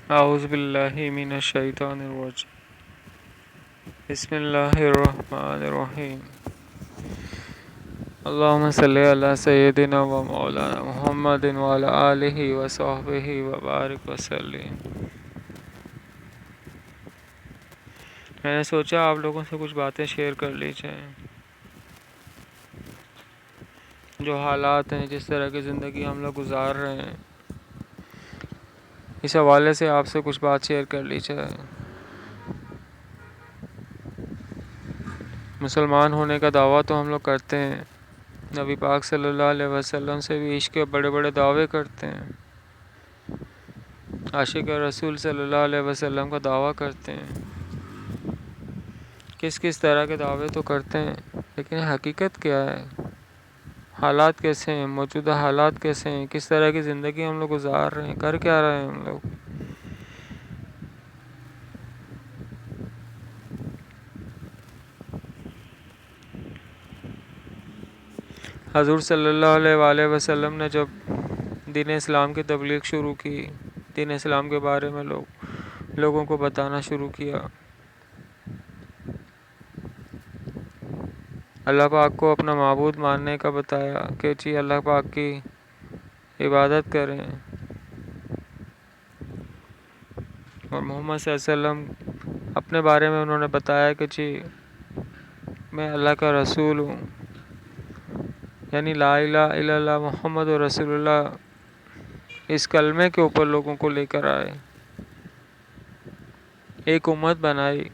اعوذ باللہ من الشیطان الرجیم بسم اللہ الرحمن الرحیم اللہم صلی علی سیدنا و مولانا محمد وعلی آلہ و صحبہ وبارک وسلم۔ میں نے سوچا آپ لوگوں سے کچھ باتیں شیئر کر لی جائیں، جو حالات ہیں، جس طرح کی زندگی ہم لوگ گزار رہے ہیں، اس حوالے سے آپ سے کچھ بات شیئر کر لی جائے۔ مسلمان ہونے کا دعویٰ تو ہم لوگ کرتے ہیں، نبی پاک صلی اللہ علیہ وسلم سے بھی عشق کے بڑے بڑے دعوے کرتے ہیں، عاشق رسول صلی اللہ علیہ وسلم کا دعویٰ کرتے ہیں، کس طرح کے دعوے تو کرتے ہیں، لیکن حقیقت کیا ہے؟ حالات کیسے ہیں؟ موجودہ حالات کیسے ہیں؟ کس طرح کی زندگی ہم لوگ گزار رہے ہیں؟ کر کیا رہے ہیں ہم لوگ؟ حضور صلی اللہ علیہ وآلہ وسلم نے جب دین اسلام کی تبلیغ شروع کی، دین اسلام کے بارے میں لوگوں کو بتانا شروع کیا، اللہ پاک کو اپنا معبود ماننے کا بتایا کہ جی اللہ پاک کی عبادت کریں، اور محمد صلی اللہ علیہ وسلم اپنے بارے میں انہوں نے بتایا کہ جی میں اللہ کا رسول ہوں، یعنی لا الہ الا اللہ محمد رسول اللہ، اس کلمے کے اوپر لوگوں کو لے کر آئے، ایک امت بنائی،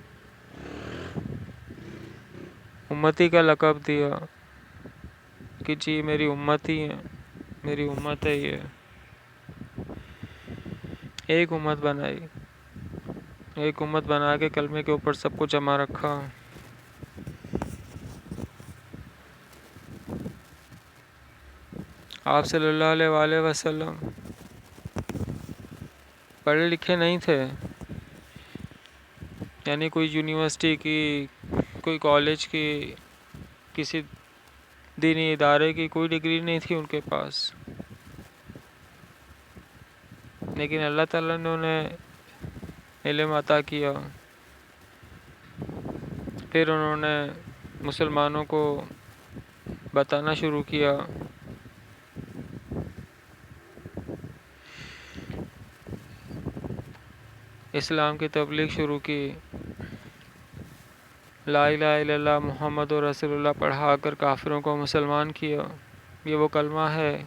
امتی کا لقب دیا کہ جی میری امت ہی ہے، میری امت ہے یہ، ایک امت بنائی، ایک امت بنا کے کلمے کے اوپر سب کو جمع رکھا۔ آپ صلی اللہ علیہ وآلہ وسلم پڑھے لکھے نہیں تھے، یعنی کوئی یونیورسٹی کی، کوئی کالج کی، کسی دینی ادارے کی کوئی ڈگری نہیں تھی ان کے پاس، لیکن اللہ تعالیٰ نے انہیں علم عطا کیا، پھر انہوں نے مسلمانوں کو بتانا شروع کیا، اسلام کی تبلیغ شروع کی، لا الہ الا اللہ محمد رسول اللہ پڑھا کر کافروں کو مسلمان کیا۔ یہ وہ کلمہ ہے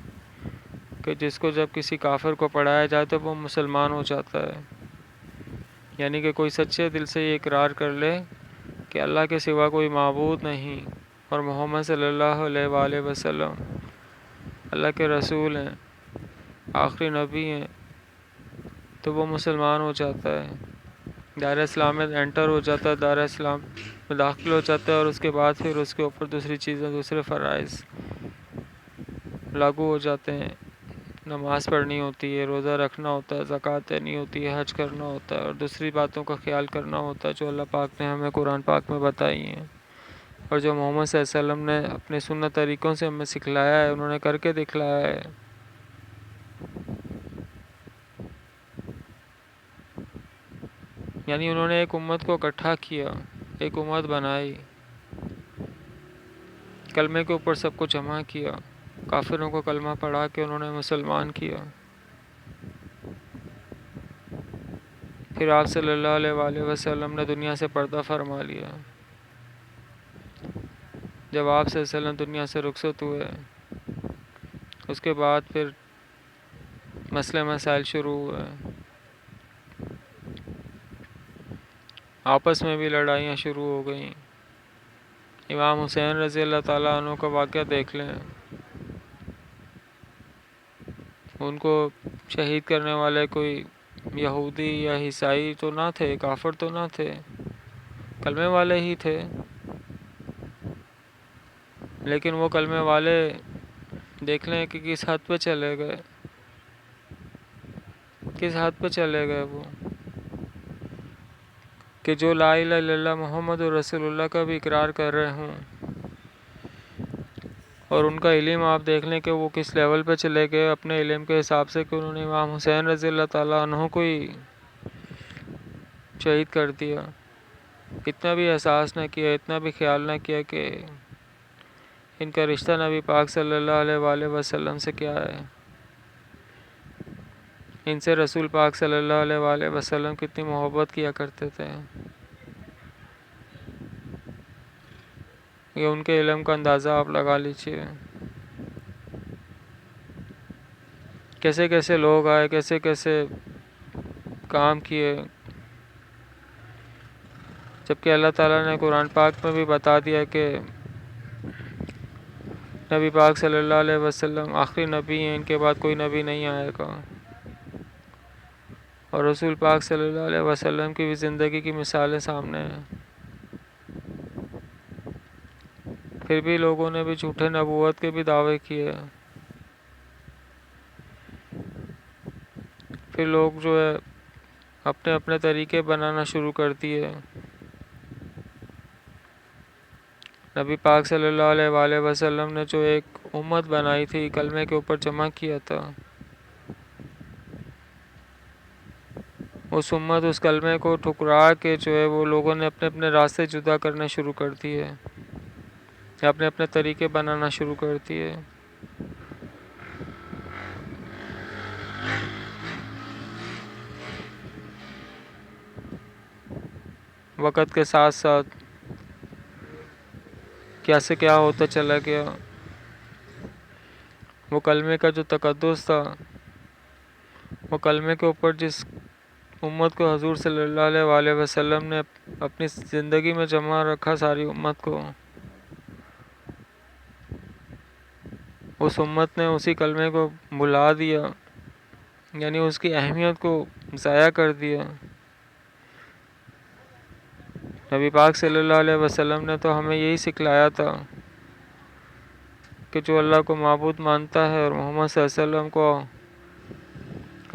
کہ جس کو جب کسی کافر کو پڑھایا جائے تو وہ مسلمان ہو جاتا ہے، یعنی کہ کوئی سچے دل سے یہ اقرار کر لے کہ اللہ کے سوا کوئی معبود نہیں، اور محمد صلی اللہ علیہ وآلہ وسلم اللہ کے رسول ہیں، آخری نبی ہیں، تو وہ مسلمان ہو جاتا ہے، دائرہ اسلام میں انٹر ہو جاتا ہے، دائرہ اسلام میں داخل ہو جاتا ہے، اور اس کے بعد پھر اس کے اوپر دوسری چیزیں، دوسرے فرائض لاگو ہو جاتے ہیں، نماز پڑھنی ہوتی ہے، روزہ رکھنا ہوتا ہے، زکوٰۃ دینی ہوتی ہے، حج کرنا ہوتا ہے، اور دوسری باتوں کا خیال کرنا ہوتا ہے جو اللہ پاک نے ہمیں قرآن پاک میں بتائی ہیں، اور جو محمد صلی اللہ علیہ وسلم نے اپنے سنت طریقوں سے ہمیں سکھلایا ہے، انہوں نے کر کے دکھلایا ہے۔ یعنی انہوں نے ایک امت کو اکٹھا کیا، ایک امت بنائی، کلمے کے اوپر سب کو جمع کیا، کافروں کو کلمہ پڑھا کے انہوں نے مسلمان کیا۔ پھر آپ صلی اللہ علیہ وآلہ وسلم نے دنیا سے پردہ فرما لیا۔ جب آپ صلی اللہ علیہ وسلم دنیا سے رخصت ہوئے، اس کے بعد پھر مسئلے مسائل شروع ہوئے، آپس میں بھی لڑائیاں شروع ہو گئیں۔ امام حسین رضی اللہ تعالیٰ عنہ کا واقعہ دیکھ لیں، ان کو شہید کرنے والے کوئی یہودی یا عیسائی تو نہ تھے، کافر تو نہ تھے، کلمے والے ہی تھے، لیکن وہ کلمے والے دیکھ لیں کہ کس حد پہ چلے گئے، کس حد پہ چلے گئے وہ، کہ جو لا الہ الا اللہ محمد رسول اللہ کا بھی اقرار کر رہے ہوں، اور ان کا علم آپ دیکھ لیں کہ وہ کس لیول پہ چلے گئے اپنے علم کے حساب سے، کہ انہوں نے امام حسین رضی اللہ تعالیٰ عنہ کو ہی شہید کر دیا. اتنا بھی احساس نہ کیا، اتنا بھی خیال نہ کیا کہ ان کا رشتہ نبی پاک صلی اللہ علیہ وآلہ وسلم سے کیا ہے. ان سے رسول پاک صلی اللہ علیہ وآلہ وسلم کتنی محبت کیا کرتے تھے. یہ ان کے علم کا اندازہ آپ لگا لیجیے. کیسے کیسے لوگ آئے، کیسے کیسے کام کیے، جبکہ اللہ تعالیٰ نے قرآن پاک میں بھی بتا دیا کہ نبی پاک صلی اللہ علیہ وسلم آخری نبی ہیں، ان کے بعد کوئی نبی نہیں آئے گا. اور رسول پاک صلی اللہ علیہ وسلم کی بھی زندگی کی مثالیں سامنے ہیں. پھر بھی لوگوں نے بھی جھوٹے نبوت کے بھی دعوے کیے. پھر لوگ جو ہے اپنے اپنے طریقے بنانا شروع کر دیے. نبی پاک صلی اللہ علیہ وآلہ وسلم نے جو ایک امت بنائی تھی، کلمے کے اوپر جمع کیا تھا، اس امت اس کلمے کو ٹھکرا کے جو ہے وہ لوگوں نے اپنے اپنے راستے جدا کرنے شروع کر دیے، اپنے اپنے طریقے بنانا شروع کر دیے. وقت کے ساتھ ساتھ کیا سے کیا ہوتا چلا گیا. وہ کلمے کا جو تقدس تھا، وہ کلمے کے اوپر جس امت کو حضور صلی اللہ علیہ وآلہ وسلم نے اپنی زندگی میں جمع رکھا، ساری امت کو، اس امت نے اسی کلمے کو بھلا دیا، یعنی اس کی اہمیت کو ضائع کر دیا. نبی پاک صلی اللہ علیہ وسلم نے تو ہمیں یہی سکھلایا تھا کہ جو اللہ کو معبود مانتا ہے اور محمد صلی اللہ علیہ وسلم کو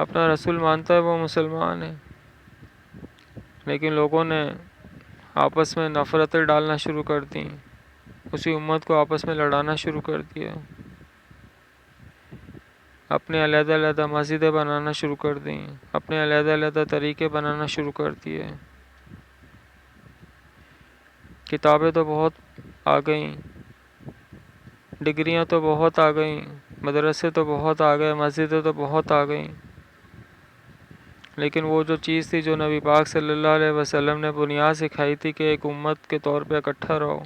اپنا رسول مانتا ہے وہ مسلمان ہے. لیکن لوگوں نے آپس میں نفرتیں ڈالنا شروع کر دیں، اسی امت کو آپس میں لڑانا شروع کر دیا، اپنے علیحدہ علیحدہ مسجدیں بنانا شروع کر دیں، اپنے علیحدہ علیحدہ طریقے بنانا شروع کر دیے. کتابیں تو بہت آ گئیں، ڈگریاں تو بہت آ گئیں، مدرسے تو بہت آ گئے، مسجدیں تو بہت آ گئیں، لیکن وہ جو چیز تھی جو نبی پاک صلی اللہ علیہ وسلم نے بنیاد سکھائی تھی کہ ایک امت کے طور پہ اکٹھا رہو،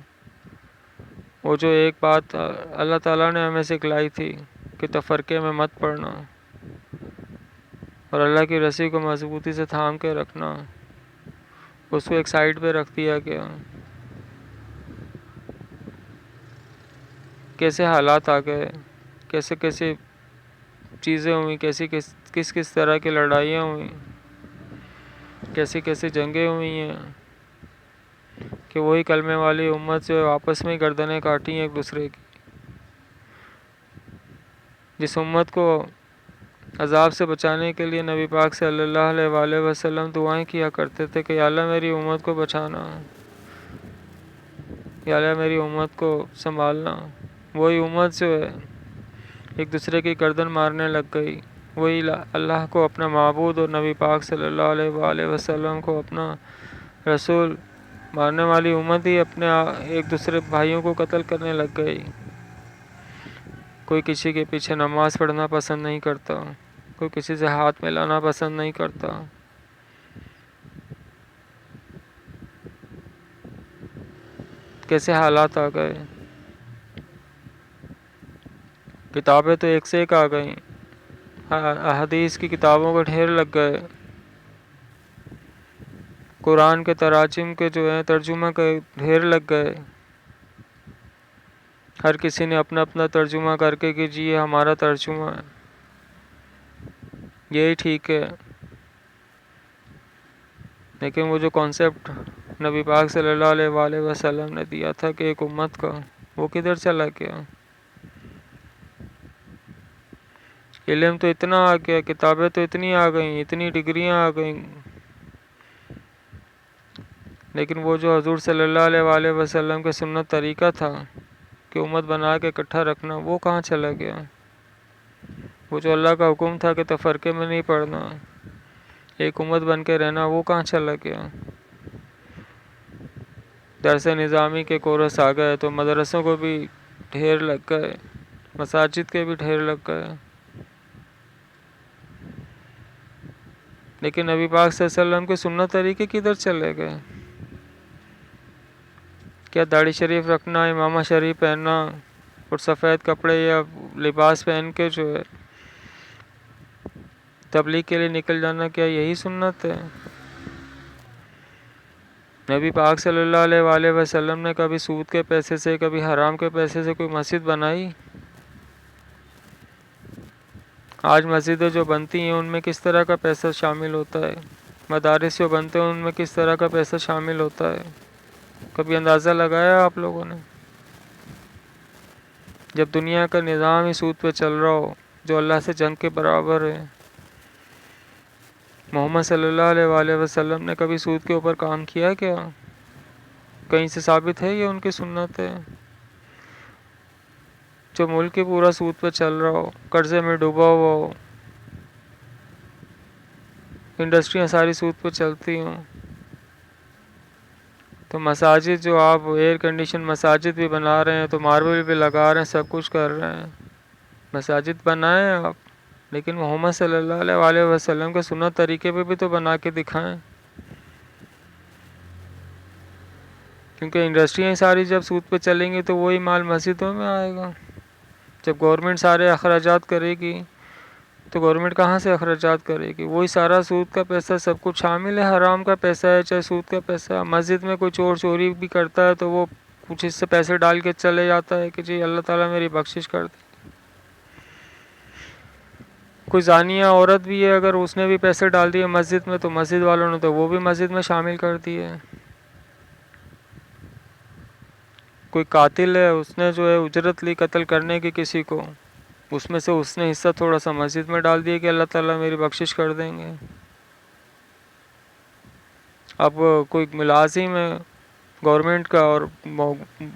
وہ جو ایک بات اللہ تعالیٰ نے ہمیں سکھلائی تھی کہ تفرقے میں مت پڑنا اور اللہ کی رسی کو مضبوطی سے تھام کے رکھنا، اس کو ایک سائیڈ پہ رکھ دیا گیا. کیسے حالات آ گئے، کیسے کیسے چیزیں ہوئیں، کس کس طرح کی لڑائیاں ہوئیں، کیسی کیسی جنگیں ہوئی ہیں کہ وہی کلمے والی امت سے آپس میں گردنیں کاٹی ہیں ایک دوسرے کی. جس امت کو عذاب سے بچانے کے لیے نبی پاک صلی اللہ علیہ وآلہ وسلم دعائیں کیا کرتے تھے کہ یا اللہ میری امت کو بچانا، یا اللہ میری امت کو سنبھالنا، وہی امت جو ہے ایک دوسرے کی گردن مارنے لگ گئی. وہی اللہ کو اپنا معبود اور نبی پاک صلی اللہ علیہ وآلہ وسلم کو اپنا رسول ماننے والی امت ہی اپنے ایک دوسرے بھائیوں کو قتل کرنے لگ گئی. کوئی کسی کے پیچھے نماز پڑھنا پسند نہیں کرتا، کوئی کسی سے ہاتھ ملانا پسند نہیں کرتا. کیسے حالات آ گئے. کتابیں تو ایک سے ایک آ گئیں، احادیث کی کتابوں کے ڈھیر لگ گئے، قرآن کے تراجم کے جو ہیں ترجمہ کے ڈھیر لگ گئے. ہر کسی نے اپنا اپنا ترجمہ کر کے کہ جی یہ ہمارا ترجمہ ہے، یہی ٹھیک ہے. لیکن وہ جو کانسیپٹ نبی پاک صلی اللہ علیہ وآلہ وسلم نے دیا تھا کہ ایک امت کا، وہ کدھر چلا گیا. علم تو اتنا آ گیا، کتابیں تو اتنی آ گئیں، اتنی ڈگریاں آ گئیں، لیکن وہ جو حضور صلی اللہ علیہ وآلہ وسلم کے سنت طریقہ تھا کہ امت بنا کے اکٹھا رکھنا، وہ کہاں چلا گیا. وہ جو اللہ کا حکم تھا کہ تفرقے میں نہیں پڑنا، ایک امت بن کے رہنا وہ کہاں چلا گیا؟ درس نظامی کے کورس آ گئے تو مدرسوں کو بھی ڈھیر لگ گئے، مساجد کے بھی ڈھیر لگ گئے، لیکن نبی پاک صلی اللہ علیہ وسلم کے سنت طریقے کدھر چلے گئے؟ کیا داڑھی شریف رکھنا، امامہ شریف پہننا اور سفید کپڑے یا لباس پہن کے جو ہے تبلیغ کے لیے نکل جانا، کیا یہی سنت ہے؟ نبی پاک صلی اللہ علیہ وآلہ وسلم نے کبھی سود کے پیسے سے، کبھی حرام کے پیسے سے کوئی مسجد بنائی؟ آج مسجدیں جو بنتی ہیں ان میں کس طرح کا پیسہ شامل ہوتا ہے؟ مدارس جو بنتے ہیں ان میں کس طرح کا پیسہ شامل ہوتا ہے؟ کبھی اندازہ لگایا آپ لوگوں نے؟ جب دنیا کا نظام ہی سود پہ چل رہا ہو جو اللہ سے جنگ کے برابر ہے، محمد صلی اللہ علیہ وآلہ وسلم نے کبھی سود کے اوپر کام کیا کیا؟ کہیں سے ثابت ہے یہ ان کی سنت ہے؟ جو ملک ہی پورا سود پہ چل رہا ہو، قرضے میں ڈوبا ہوا ہو، انڈسٹریاں ساری سود پہ چلتی ہوں، تو مساجد جو آپ ایئر کنڈیشن مساجد بھی بنا رہے ہیں، تو ماربل بھی لگا رہے ہیں، سب کچھ کر رہے ہیں، مساجد بنائیں آپ، لیکن محمد صلی اللہ علیہ وآلہ وسلم کے سنت طریقے پہ بھی تو بنا کے دکھائیں، کیونکہ انڈسٹریاں ساری جب سود پہ چلیں گی تو وہی مال مسجدوں میں آئے گا۔ جب گورنمنٹ سارے اخراجات کرے گی تو گورنمنٹ کہاں سے اخراجات کرے گی؟ وہی سارا سود کا پیسہ سب کچھ شامل ہے، حرام کا پیسہ ہے چاہے سود کا پیسہ ہے۔ مسجد میں کوئی چور چوری بھی کرتا ہے تو وہ کچھ اس سے پیسے ڈال کے چلے جاتا ہے کہ جی اللہ تعالیٰ میری بخشش کر دے۔ کوئی زانیہ عورت بھی ہے، اگر اس نے بھی پیسے ڈال دیے مسجد میں تو مسجد والوں نے تو وہ بھی مسجد میں شامل کر دیے۔ کوئی قاتل ہے، اس نے جو ہے اجرت لی قتل کرنے کی کسی کو، اس میں سے اس نے حصہ تھوڑا سا مسجد میں ڈال دیا کہ اللہ تعالیٰ میری بخشش کر دیں گے۔ اب کوئی ملازم ہے گورنمنٹ کا اور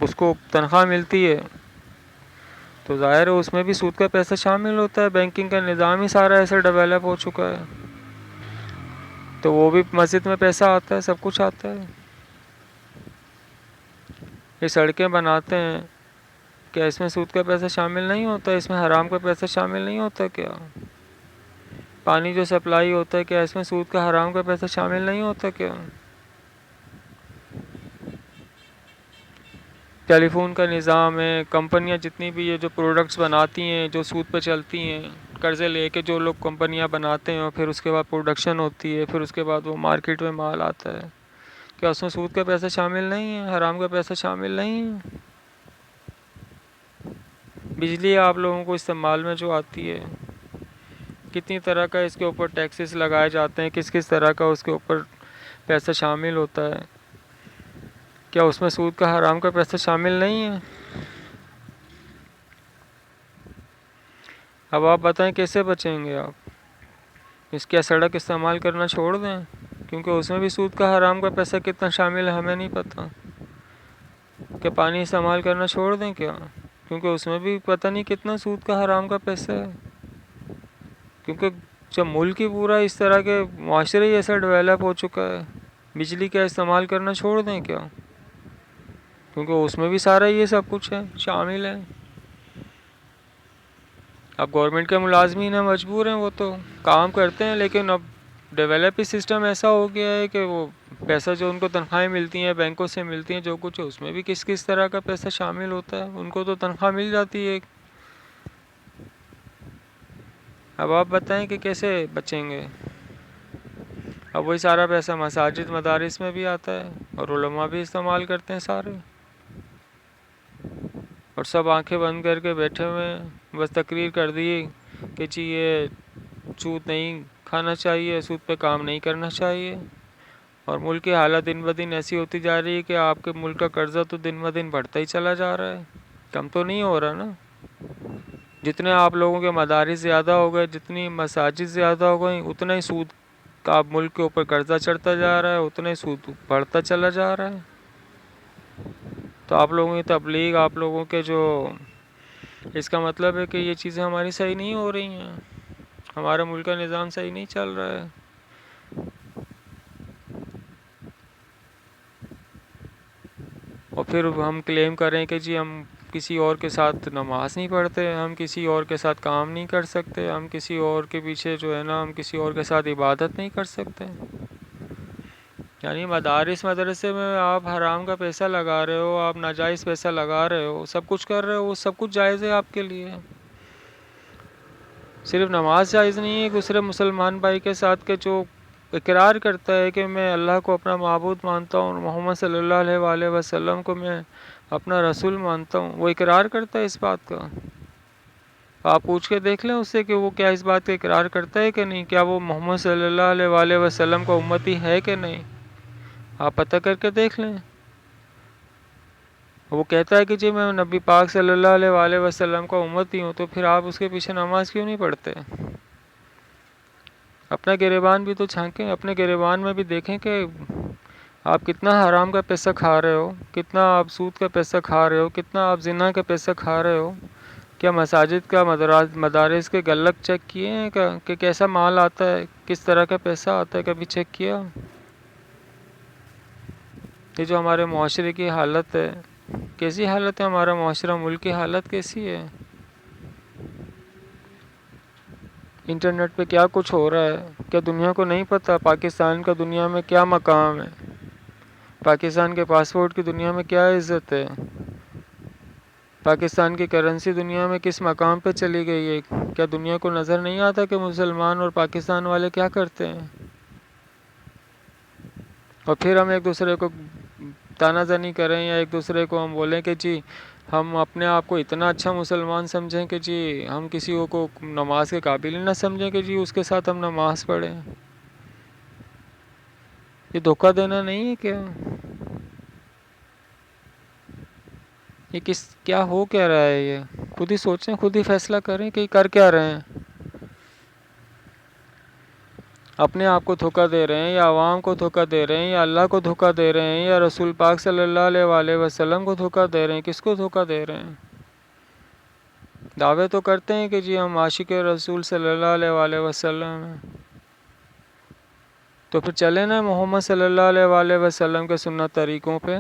اس کو تنخواہ ملتی ہے تو ظاہر ہے اس میں بھی سود کا پیسہ شامل ہوتا ہے، بینکنگ کا نظام ہی سارا ایسے ڈیولپ ہو چکا ہے، تو وہ بھی مسجد میں پیسہ آتا ہے، سب کچھ آتا ہے۔ یہ سڑکیں بناتے ہیں، کیا اس میں سود کا پیسہ شامل نہیں ہوتا؟ اس میں حرام کا پیسہ شامل نہیں ہوتا کیا؟ پانی جو سپلائی ہوتا ہے، کیا اس میں سود کا حرام کا پیسہ شامل نہیں ہوتا کیا؟ ٹیلی فون کا نظام ہے، کمپنیاں جتنی بھی یہ جو پروڈکٹس بناتی ہیں جو سود پہ چلتی ہیں، قرضے لے کے جو لوگ کمپنیاں بناتے ہیں اور پھر اس کے بعد پروڈکشن ہوتی ہے، پھر اس کے بعد وہ مارکیٹ میں مال آتا ہے، کیا اس میں سود کا پیسہ شامل نہیں ہے، حرام کا پیسہ شامل نہیں ہے؟ بجلی آپ لوگوں کو استعمال میں جو آتی ہے، کتنی طرح کا اس کے اوپر ٹیکسز لگائے جاتے ہیں، کس کس طرح کا اس کے اوپر پیسہ شامل ہوتا ہے، کیا اس میں سود کا حرام کا پیسہ شامل نہیں ہے؟ اب آپ بتائیں کیسے بچیں گے آپ؟ اس کیا سڑک استعمال کرنا چھوڑ دیں؟ کیونکہ اس میں بھی سود کا حرام کا پیسہ کتنا شامل ہے ہمیں نہیں پتہ۔ کہ پانی استعمال کرنا چھوڑ دیں کیا؟ کیونکہ اس میں بھی پتہ نہیں کتنا سود کا حرام کا پیسہ ہے۔ کیونکہ جب ملک ہی پورا اس طرح کے معاشرے ہی ایسا ڈیولپ ہو چکا ہے، بجلی کا استعمال کرنا چھوڑ دیں کیا؟ کیونکہ اس میں بھی سارا یہ سب کچھ ہے، شامل ہے۔ اب گورنمنٹ کے ملازمین ہیں، مجبور ہیں، وہ تو کام کرتے ہیں، لیکن اب ڈیولپ ہی سسٹم ایسا ہو گیا ہے کہ وہ پیسہ جو ان کو تنخواہیں ملتی ہیں، بینکوں سے ملتی ہیں، جو کچھ ہے اس میں بھی کس کس طرح کا پیسہ شامل ہوتا ہے، ان کو تو تنخواہ مل جاتی ہے۔ اب آپ بتائیں کہ کیسے بچیں گے؟ اب وہی سارا پیسہ مساجد مدارس میں بھی آتا ہے اور علماء بھی استعمال کرتے ہیں سارے، اور سب آنکھیں بند کر کے بیٹھے ہوئے ہیں، بس تقریر کر دی کہ جی یہ سود نہیں کھانا چاہیے، سود پہ کام نہیں کرنا چاہیے، اور ملک کی حالت دن بدن ایسی ہوتی جا رہی ہے کہ آپ کے ملک کا قرضہ تو دن بدن بڑھتا ہی چلا جا رہا ہے، کم تو نہیں ہو رہا نا۔ جتنے آپ لوگوں کے مدارس زیادہ ہو گئے، جتنی مساجد زیادہ ہو گئی، اتنا ہی سود کا آپ ملک کے اوپر قرضہ چڑھتا جا رہا ہے، اتنا ہی سود بڑھتا چلا جا رہا ہے۔ تو آپ لوگوں کی تبلیغ، آپ لوگوں کے جو، اس کا مطلب ہے کہ یہ چیزیں ہماری صحیح نہیں ہو رہی ہیں، ہمارے ملک کا نظام صحیح نہیں چل رہا ہے۔ اور پھر ہم کلیم کریں کہ جی ہم کسی اور کے ساتھ نماز نہیں پڑھتے، ہم کسی اور کے ساتھ کام نہیں کر سکتے، ہم کسی اور کے پیچھے جو ہے نا ہم کسی اور کے ساتھ عبادت نہیں کر سکتے۔ یعنی مدارس مدرسے میں آپ حرام کا پیسہ لگا رہے ہو، آپ ناجائز پیسہ لگا رہے ہو، سب کچھ کر رہے ہو، وہ سب کچھ جائز ہے آپ کے لیے۔ صرف نماز جائز نہیں ہے دوسرے مسلمان بھائی کے ساتھ کہ جو اقرار کرتا ہے کہ میں اللہ کو اپنا معبود مانتا ہوں، محمد صلی اللہ علیہ وآلہ وسلم کو میں اپنا رسول مانتا ہوں، وہ اقرار کرتا ہے اس بات کا۔ آپ پوچھ کے دیکھ لیں اس سے کہ وہ کیا اس بات کا اقرار کرتا ہے کہ نہیں، کیا وہ محمد صلی اللہ علیہ وآلہ وسلم کا امتی ہے کہ نہیں، آپ پتہ کر کے دیکھ لیں۔ وہ کہتا ہے کہ جی میں نبی پاک صلی اللہ علیہ وآلہ وسلم کا امتی ہوں، تو پھر آپ اس کے پیچھے نماز کیوں نہیں پڑھتے؟ اپنا گریبان بھی تو چھانکیں، اپنے گریبان میں بھی دیکھیں کہ آپ کتنا حرام کا پیسہ کھا رہے ہو، کتنا آپ سود کا پیسہ کھا رہے ہو، کتنا آپ زنا کا پیسہ کھا رہے ہو۔ کیا مساجد کا مدارس کے گلک چیک کیے ہیں کہ کیسا مال آتا ہے، کس طرح کا پیسہ آتا ہے، کبھی چیک کیا؟ یہ جو ہمارے معاشرے کی حالت ہے، کیسی حالت ہے ہمارا معاشرہ، ملک کی حالت کیسی ہے؟ انٹرنیٹ پہ کیا کچھ ہو رہا ہے، کیا دنیا کو نہیں پتہ پاکستان کا دنیا میں کیا مقام ہے، پاکستان کے پاسپورٹ کی دنیا میں کیا عزت ہے، پاکستان کی کرنسی دنیا میں کس مقام پہ چلی گئی ہے؟ کیا دنیا کو نظر نہیں آتا کہ مسلمان اور پاکستان والے کیا کرتے ہیں؟ اور پھر ہم ایک دوسرے کو تانا زنی کریں یا ایک دوسرے کو ہم بولیں کہ جی ہم اپنے آپ کو اتنا اچھا مسلمان سمجھیں کہ جی ہم کسی کو نماز کے قابل ہی نہ سمجھیں کہ جی اس کے ساتھ ہم نماز پڑھیں۔ یہ دھوکہ دینا نہیں ہے کیا؟ یہ کیا ہو کیا رہا ہے؟ یہ خود ہی سوچیں، خود ہی فیصلہ کریں کہ کر کیا رہے ہیں۔ اپنے آپ کو دھوکہ دے رہے ہیں یا عوام کو دھوکہ دے رہے ہیں یا اللہ کو دھوکہ دے رہے ہیں یا رسول پاک صلی اللہ علیہ وآلہ وسلم کو دھوکہ دے رہے ہیں؟ کس کو دھوکہ دے رہے ہیں؟ دعوے تو کرتے ہیں کہ جی ہم عاشق رسول صلی اللہ علیہ وآلہ وسلم ہیں، تو پھر چلیں نا محمد صلی اللہ علیہ وآلہ وسلم کے سنت طریقوں پہ،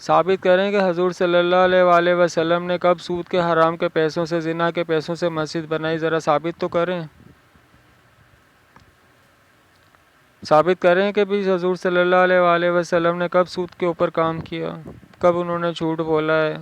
ثابت کریں کہ حضور صلی اللہ علیہ وآلہ وسلم نے کب سود کے حرام کے پیسوں سے، زنا کے پیسوں سے مسجد بنائی، ذرا ثابت تو کریں۔ ثابت کریں کہ بھی حضور صلی اللہ علیہ وآلہ وسلم نے کب سود کے اوپر کام کیا، کب انہوں نے جھوٹ بولا ہے۔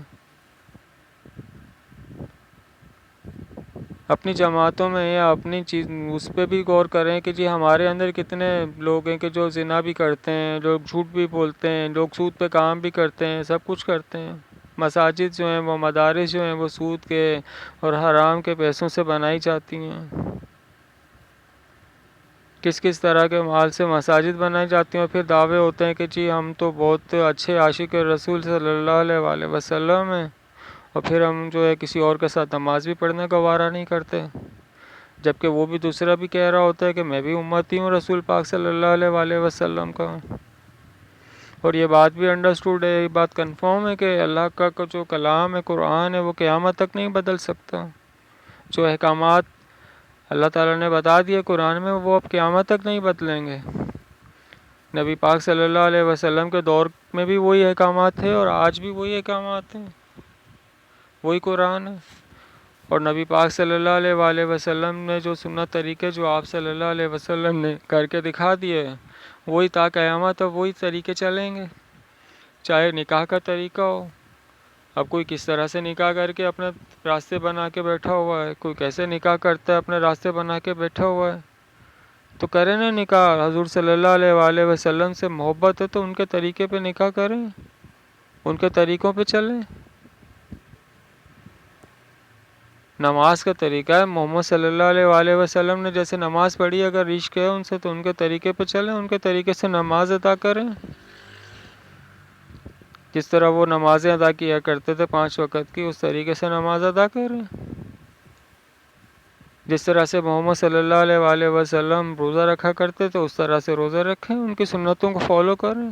اپنی جماعتوں میں یا اپنی چیز اس پہ بھی غور کریں کہ جی ہمارے اندر کتنے لوگ ہیں کہ جو زنا بھی کرتے ہیں، لوگ جھوٹ بھی بولتے ہیں، لوگ سود پہ کام بھی کرتے ہیں، سب کچھ کرتے ہیں۔ مساجد جو ہیں، وہ مدارس جو ہیں، وہ سود کے اور حرام کے پیسوں سے بنائی جاتی ہیں۔ کس کس طرح کے مال سے مساجد بنائی جاتی ہیں، اور پھر دعوے ہوتے ہیں کہ جی ہم تو بہت اچھے عاشق رسول صلی اللہ علیہ وآلہ وسلم ہیں، اور پھر ہم جو ہے کسی اور کے ساتھ نماز بھی پڑھنے کا وارہ نہیں کرتے، جبکہ وہ بھی دوسرا بھی کہہ رہا ہوتا ہے کہ میں بھی امتی ہوں رسول پاک صلی اللہ علیہ وآلہ وسلم کا۔ اور یہ بات بھی انڈرسٹوڈ ہے، یہ بات کنفرم ہے کہ اللہ کا جو کلام ہے، قرآن ہے، وہ قیامت تک نہیں بدل سکتا۔ جو احکامات اللہ تعالیٰ نے بتا دیے قرآن میں، وہ اب قیامت تک نہیں بدلیں گے۔ نبی پاک صلی اللہ علیہ وسلم کے دور میں بھی وہی احکامات تھے اور آج بھی وہی احکامات ہیں، وہی قرآن ہے۔ اور نبی پاک صلی اللہ علیہ وآلہ وسلم نے جو سنت طریقے جو آپ صلی اللہ علیہ وسلم نے کر کے دکھا دیے، وہی تا قیامت اب وہی طریقے چلیں گے، چاہے نکاح کا طریقہ ہو۔ اب کوئی کس طرح سے نکاح کر کے اپنے راستے بنا کے بیٹھا ہوا ہے، کوئی کیسے نکاح کرتا ہے اپنے راستے بنا کے بیٹھا ہوا ہے، تو کریں نا نکاح۔ حضور صلی اللہ علیہ وآلہ وسلم سے محبت ہے تو ان کے طریقے پہ نکاح کریں، ان کے طریقوں پہ چلیں۔ نماز کا طریقہ ہے، محمد صلی اللہ علیہ وآلہ وسلم نے جیسے نماز پڑھی، اگر عشق ہے ان سے تو ان کے طریقے پہ چلیں، ان کے طریقے سے نماز ادا کریں، جس طرح وہ نمازیں ادا کیا کرتے تھے 5 وقت کی، اس طریقے سے نماز ادا کریں۔ جس طرح سے محمد صلی اللہ علیہ وآلہ وسلم روزہ رکھا کرتے تھے، اس طرح سے روزہ رکھیں، ان کی سنتوں کو فالو کریں۔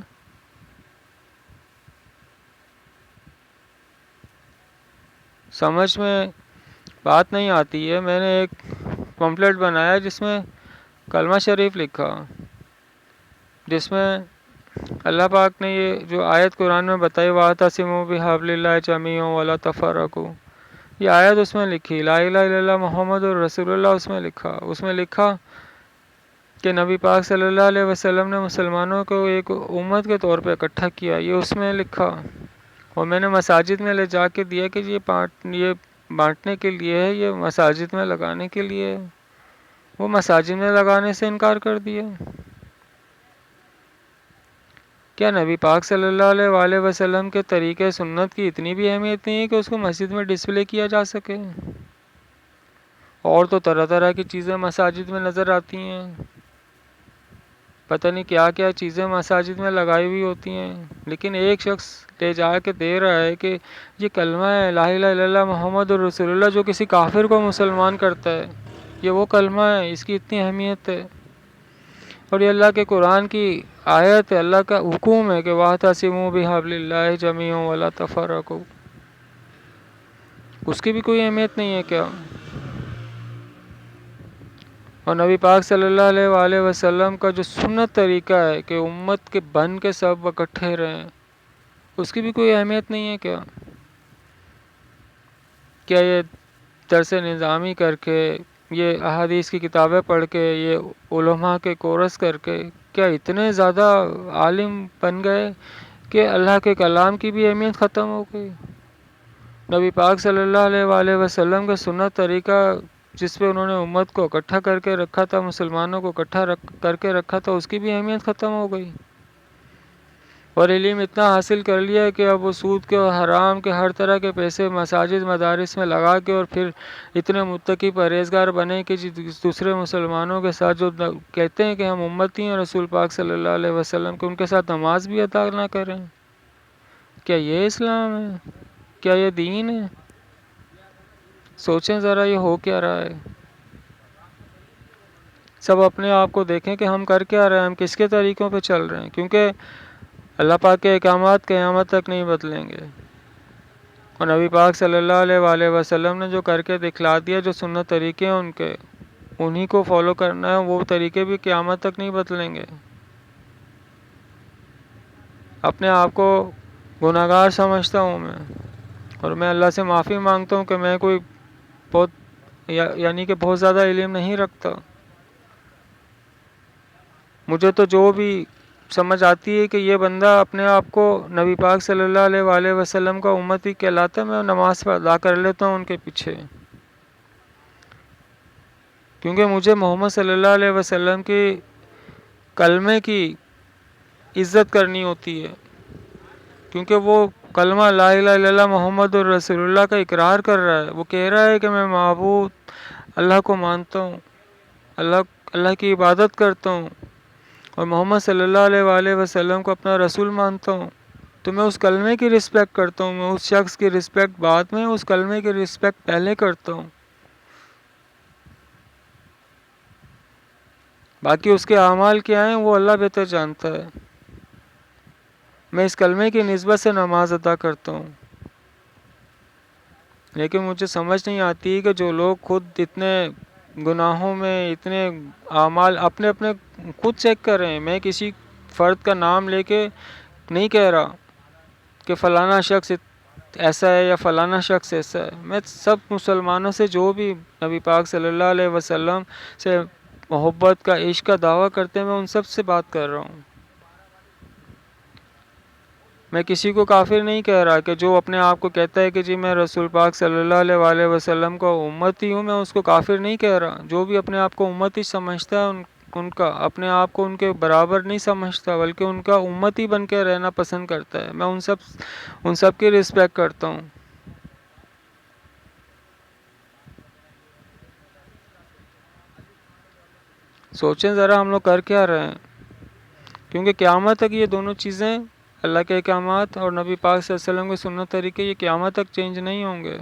سمجھ میں بات نہیں آتی ہے۔ میں نے ایک پمفلٹ بنایا جس میں کلمہ شریف لکھا، جس میں اللہ پاک نے یہ جو آیت قرآن میں بتائی وَاعْتَصِمُوا بِحَبْلِ اللَّهِ جَمِيعًا وَلَا تَفَرَّقُوا، یہ آیت اس میں لکھی، لا الہ الا اللہ محمد رسول اللہ اس میں لکھا کہ نبی پاک صلی اللہ علیہ وسلم نے مسلمانوں کو ایک امت کے طور پہ اکٹھا کیا، یہ اس میں لکھا، اور میں نے مساجد میں لے جا کے دیا کہ یہ بانٹنے کے لیے ہے، یہ مساجد میں لگانے کے لیے ہے۔ وہ مساجد میں لگانے سے انکار کر دیا۔ کیا نبی پاک صلی اللہ علیہ وآلہ وسلم کے طریقے سنت کی اتنی بھی اہمیت نہیں ہے کہ اس کو مسجد میں ڈسپلے کیا جا سکے؟ اور تو طرح طرح کی چیزیں مساجد میں نظر آتی ہیں، پتہ نہیں کیا کیا چیزیں مساجد میں لگائی ہوئی ہوتی ہیں، لیکن ایک شخص لے جا کے دے رہا ہے کہ یہ کلمہ ہے لا الہ الا اللہ محمد رسول اللہ، جو کسی کافر کو مسلمان کرتا ہے، یہ وہ کلمہ ہے، اس کی اتنی اہمیت ہے، اور یہ اللہ کے قرآن کی آیت ہے، اللہ کا حکم ہے کہ وَاعْتَصِمُوا بِحَبْلِ اللَّهِ جَمِيعًا وَلَا تَفَرَّقُوا، اس کی بھی کوئی اہمیت نہیں ہے کیا؟ اور نبی پاک صلی اللہ علیہ وآلہ وسلم کا جو سنت طریقہ ہے کہ امت کے بن کے سب اکٹھے رہیں، اس کی بھی کوئی اہمیت نہیں ہے کیا؟ کیا یہ درس نظامی کر کے، یہ احادیث کی کتابیں پڑھ کے، یہ علماء کے کورس کر کے، کیا اتنے زیادہ عالم بن گئے کہ اللہ کے کلام کی بھی اہمیت ختم ہو گئی؟ نبی پاک صلی اللہ علیہ وآلہ وسلم کا سنت طریقہ جس پہ انہوں نے امت کو اکٹھا کر کے رکھا تھا، مسلمانوں کو اکٹھا کر کے رکھا تھا، اس کی بھی اہمیت ختم ہو گئی، اور علم اتنا حاصل کر لیا کہ اب وہ سود کے اور حرام کے ہر طرح کے پیسے مساجد مدارس میں لگا کے، اور پھر اتنے متقی پرہیزگار بنے کہ دوسرے مسلمانوں کے ساتھ جو کہتے ہیں کہ ہم امتی ہیں رسول پاک صلی اللہ علیہ وسلم کے، ان کے ساتھ نماز بھی ادا نہ کریں۔ کیا یہ اسلام ہے؟ کیا یہ دین ہے؟ سوچیں ذرا یہ ہو کیا رہا ہے۔ سب اپنے آپ کو دیکھیں کہ ہم کر کیا رہے ہیں، ہم کس کے طریقوں پہ چل رہے ہیں، کیونکہ اللہ پاک کے احکامات قیامت تک نہیں بدلیں گے، اور نبی پاک صلی اللہ علیہ وآلہ وسلم نے جو کر کے دکھلا دیا، جو سنت طریقے ہیں ان کے، انہی کو فالو کرنا ہے، وہ طریقے بھی قیامت تک نہیں بدلیں گے۔ اپنے آپ کو گناہگار سمجھتا ہوں میں، اور میں اللہ سے معافی مانگتا ہوں کہ میں کوئی بہت یعنی کہ بہت زیادہ علم نہیں رکھتا، مجھے تو جو بھی سمجھ آتی ہے کہ یہ بندہ اپنے آپ کو نبی پاک صلی اللہ علیہ وآلہ وسلم کا امتی کہلاتا ہے، میں نماز ادا کر لیتا ہوں ان کے پیچھے، کیونکہ مجھے محمد صلی اللہ علیہ وسلم کی کلمے کی عزت کرنی ہوتی ہے، کیونکہ وہ کلمہ لا الہ الا اللہ محمد رسول اللہ کا اقرار کر رہا ہے، وہ کہہ رہا ہے کہ میں معبود اللہ کو مانتا ہوں، اللہ کی عبادت کرتا ہوں، اور محمد صلی اللہ علیہ وآلہ وسلم کو اپنا رسول مانتا ہوں، تو میں اس کلمے کی رسپیکٹ کرتا ہوں، میں اس شخص کی رسپیکٹ بعد میں، اس کلمے کی رسپیکٹ پہلے کرتا ہوں، باقی اس کے اعمال کیا ہیں وہ اللہ بہتر جانتا ہے۔ میں اس کلمے کی نسبت سے نماز ادا کرتا ہوں، لیکن مجھے سمجھ نہیں آتی کہ جو لوگ خود اتنے گناہوں میں، اتنے اعمال اپنے خود چیک کر رہے ہیں، میں کسی فرد کا نام لے کے نہیں کہہ رہا کہ فلانا شخص ایسا ہے یا فلانا شخص ایسا ہے، میں سب مسلمانوں سے جو بھی نبی پاک صلی اللہ علیہ وسلم سے محبت کا، عشق کا دعویٰ کرتے ہیں، میں ان سب سے بات کر رہا ہوں۔ میں کسی کو کافر نہیں کہہ رہا کہ جو اپنے آپ کو کہتا ہے کہ جی میں رسول پاک صلی اللہ علیہ وآلہ وسلم کا امتی ہوں، میں اس کو کافر نہیں کہہ رہا۔ جو بھی اپنے آپ کو امتی سمجھتا ہے، ان کا اپنے آپ کو ان کے برابر نہیں سمجھتا، بلکہ ان کا امتی بن کے رہنا پسند کرتا ہے، میں ان سب کی رسپیکٹ کرتا ہوں۔ سوچیں ذرا ہم لوگ کر کیا رہے ہیں، کیونکہ قیامت تک یہ دونوں چیزیں، اللہ کے احکامات اور نبی پاک صلی اللہ علیہ وسلم کے سنت طریقے، یہ قیامت تک چینج نہیں ہوں گے۔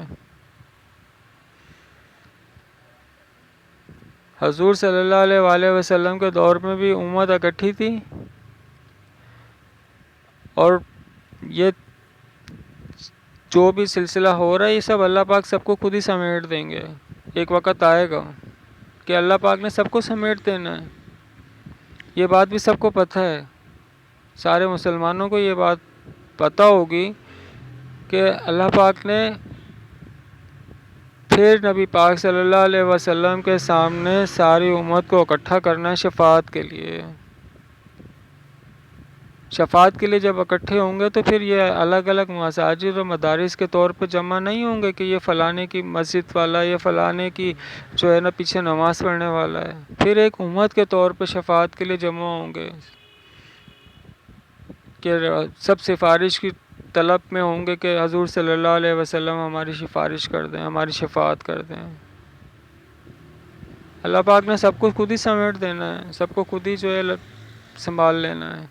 حضور صلی اللہ علیہ وآلہ وسلم کے دور میں بھی امت اکٹھی تھی، اور یہ جو بھی سلسلہ ہو رہا ہے، یہ سب اللہ پاک سب کو خود ہی سمیٹ دیں گے، ایک وقت آئے گا کہ اللہ پاک نے سب کو سمیٹ دینا ہے. یہ بات بھی سب کو پتہ ہے، سارے مسلمانوں کو یہ بات پتہ ہوگی کہ اللہ پاک نے پھر نبی پاک صلی اللہ علیہ وسلم کے سامنے ساری امت کو اکٹھا کرنا ہے شفاعت کے لیے. شفاعت کے لیے جب اکٹھے ہوں گے تو پھر یہ الگ الگ مساجد اور مدارس کے طور پہ جمع نہیں ہوں گے کہ یہ فلانے کی مسجد والا، یہ فلانے کی جو ہے نا پیچھے نماز پڑھنے والا ہے. پھر ایک امت کے طور پہ شفاعت کے لیے جمع ہوں گے کہ سب سفارش کی طلب میں ہوں گے کہ حضور صلی اللہ علیہ وسلم ہماری سفارش کر دیں، ہماری شفاعت کر دیں. اللہ پاک نے سب کو خود ہی سمیٹ دینا ہے، سب کو خود ہی جو ہے سنبھال لینا ہے.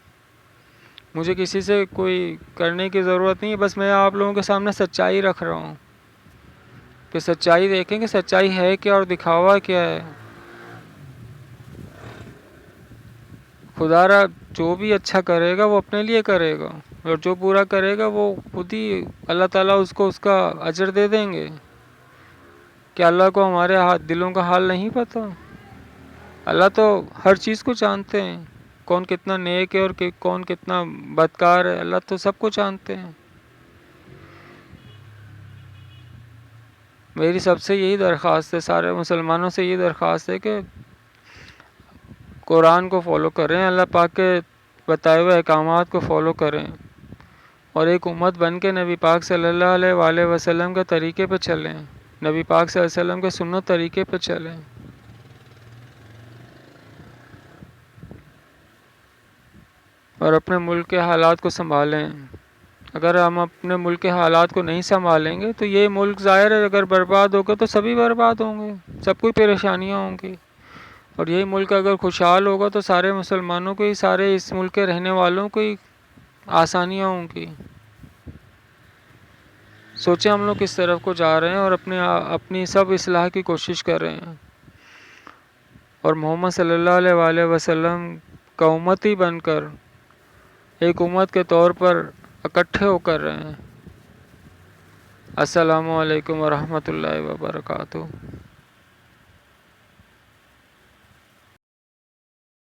مجھے کسی سے کوئی کرنے کی ضرورت نہیں ہے، بس میں آپ لوگوں کے سامنے سچائی رکھ رہا ہوں کہ سچائی دیکھیں کہ سچائی ہے کیا اور دکھاوا کیا ہے. خدا را جو بھی اچھا کرے گا وہ اپنے لیے کرے گا، اور جو برا کرے گا وہ خود ہی اللہ تعالیٰ اس کو اس کا اجر دے دیں گے. کہ اللہ کو ہمارے دلوں کا حال نہیں پتہ؟ اللہ تو ہر چیز کو جانتے ہیں، کون کتنا نیک ہے اور کون کتنا بدکار ہے، اللہ تو سب کو جانتے ہیں. میری سب سے یہی درخواست ہے، سارے مسلمانوں سے یہی درخواست ہے کہ قرآن کو فالو کریں، اللہ پاک کے بتائے ہوئے احکامات کو فالو کریں، اور ایک امت بن کے نبی پاک صلی اللہ علیہ وآلہ وسلم کے طریقے پہ چلیں، نبی پاک صلی اللہ علیہ وسلم کے سنت طریقے پہ چلیں. اور اپنے ملک کے حالات کو سنبھالیں. اگر ہم اپنے ملک کے حالات کو نہیں سنبھالیں گے تو یہ ملک ظاہر ہے اگر برباد ہوگا تو سبھی برباد ہوں گے، سب کوئی پریشانیاں ہوں گی. اور یہی ملک اگر خوشحال ہوگا تو سارے مسلمانوں کو ہی، سارے اس ملک کے رہنے والوں کو ہی آسانیاں ہوں گی. سوچیں ہم لوگ کس طرف کو جا رہے ہیں اور اپنی سب اصلاح کی کوشش کر رہے ہیں، اور محمد صلی اللہ علیہ وآلہ وسلم کا امتی بن کر ایک امت کے طور پر اکٹھے ہو کر رہے ہیں. السلام علیکم ورحمۃ اللہ وبرکاتہ.